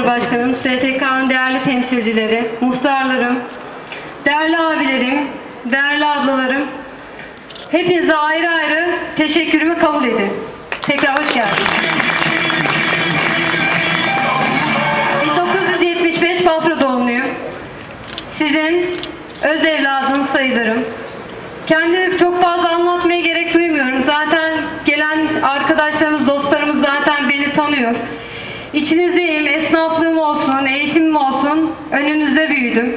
Odları Başkanım, STK'nın değerli temsilcileri, muhtarlarım, değerli abilerim, değerli ablalarım, hepinize ayrı ayrı teşekkürümü kabul edin. Tekrar hoş geldiniz. 1975 Bafra doğumluyum. Sizin öz evladınız sayılırım. Kendimi çok fazla anlatmaya gerek duymuyorum. Zaten gelen arkadaşlarımız, dostlarımız zaten beni tanıyor. İçinizdeyim, esnaflığım olsun, eğitimim olsun, önünüzde büyüdüm.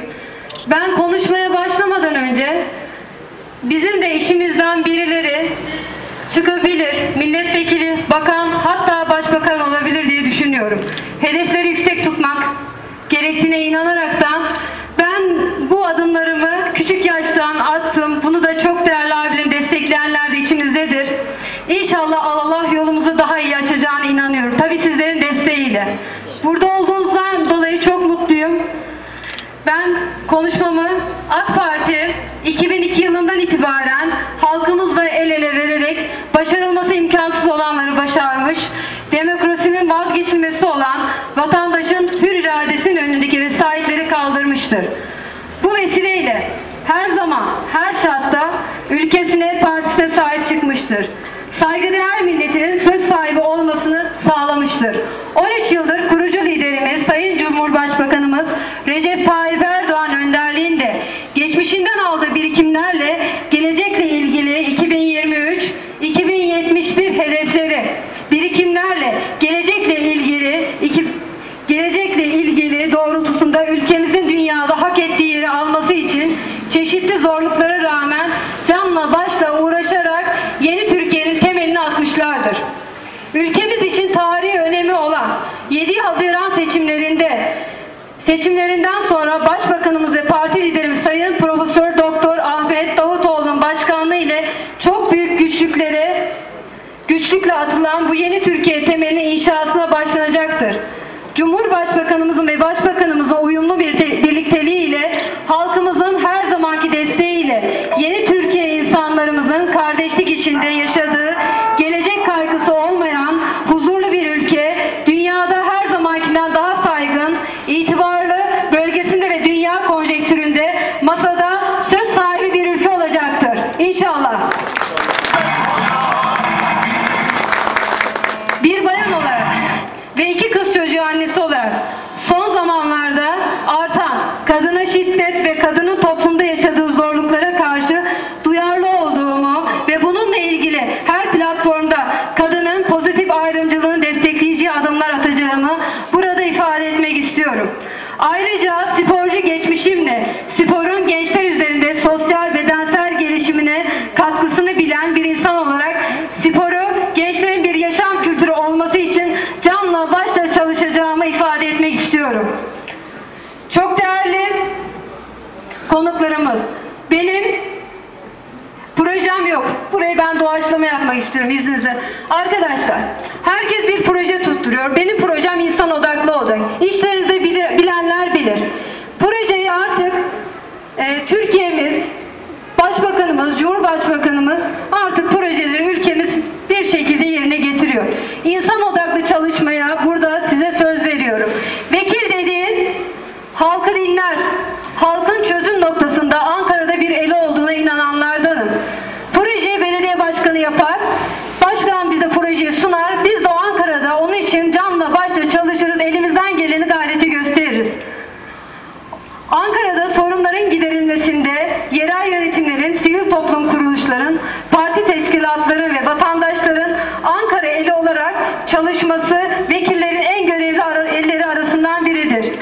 Ben konuşmaya başlamadan önce bizim de içimizden birileri çıkabilir, milletvekili, bakan, hatta başbakan olabilir diye düşünüyorum. Hedefleri yüksek tutmak gerektiğine inanaraktan ben bu adımlarımı küçük yaştan attım. Bunu da çok değerli abilerim, destekleyenler de içimizdedir. İnşallah Allah yolumuzu daha iyi açacağına inanıyorum. Tabii sizlerin desteğiyle. Burada olduğunuzdan dolayı çok mutluyum. Ben konuşmamı AK Parti 2002 yılından itibaren halkımızla el ele vererek başarılması imkansız olanları başarmış, demokrasinin vazgeçilmesi olan vatandaşın hür iradesinin önündeki vesayetleri kaldırmıştır. Bu vesileyle her zaman, her şartta ülkesine, partisine sahip çıkmıştır. Saygıdeğer milletinin söz sahibi olmasını sağlamıştır. 13 yıldır kurucu liderimiz Sayın Cumhurbaşkanımız Recep Tayyip Erdoğan önderliğinde geçmişinden aldığı birikimlerle gelecekle ilgili 2023-2071 hedefleri, birikimlerle gelecekle ilgili doğrultusunda ülkemizin dünyada hak ettiği yeri alması için çeşitli zorluklara rağmen canla başla uğraşarak yeni Türkiye'nin temelini atmışlardır. Ülkemiz için tarihi önemi olan 7 Haziran seçimlerinden sonra Başbakanımız ve parti liderimiz Sayın Profesör Doktor Ahmet Davutoğlu'nun başkanlığı ile çok büyük güçlükle atılan bu yeni Türkiye temelinin inşasına başlanacaktır. Cumhurbaşkanımızın ve Başbakanımızın uyumlu bir birlikteliğiyle, halkımızın her zamanki desteğiyle yeni Türkiye insanlarımızın kardeşlik içinde yaşadığı, gelecek kaygısı olmayan huzurlu bir ülke, dünyada her zamankinden daha saygın, itibarlı, bölgesinde ve dünya konjektüründe masada söz sahibi bir ülke olacaktır. İnşallah. Bir bayan olarak ve 2 kız çocuğu annesi olarak son zamanlarda artan kadına şiddet ve kadının toplumda yaşadığı zorluklara karşı duyarlı olduğumu ve bununla ilgili her platformda kadının pozitif ayrımcılığını destekleyici adımlar atacağımı burada ifade etmek istiyorum. Ayrıca sporcu geçmişimle sporun gençler üzerinde sosyal bedensel gelişimine katkısını bilen bir insan olarak sporu gençlerin bir yaşam kültürü olması için canla başla çalışacağımı ifade etmek istiyorum. Çok değerli konuklarımız, benim projem yok. Burayı ben doğaçlama yapmak istiyorum izninizle. Arkadaşlar, herkes bir proje tutturuyor. Benim projem insan odaklı olacak. İşlerinizde bilenler bilir. Projeyi artık Türkiye'miz, Başbakanımız, Cumhurbaşkanımız artık projeleri ülkemiz bir şekilde yerine getiriyor. İnsan odaklı çalışmaya burada size söz veriyorum. Vekil dediğin halkı dinler. Halkın çözüm noktasında Ankara'da bir eli olduğuna inananlardanım. Projeyi belediye başkanı yapar. Başkan bize projeyi sunar. Biz de o Ankara'da onun için canla başla çalışırız. Elimizden geleni gayreti gösteririz. Ankara'da sorunların giderilmesinde yerel yönetimlerin, sivil toplum kuruluşların, parti teşkilatları ve vatandaşların Ankara eli olarak çalışması vekillerin en görevli elleri arasından biridir.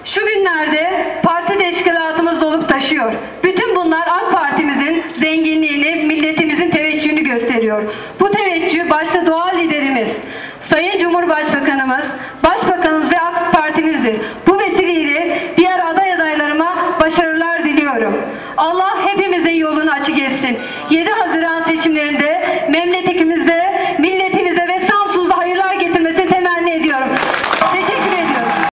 Şu günlerde parti teşkilatımız dolup taşıyor. Bütün bunlar AK Parti'mizin zenginliğini, milletimizin teveccühünü gösteriyor. Bu teveccüh başta doğal liderimiz, Sayın Cumhurbaşkanımız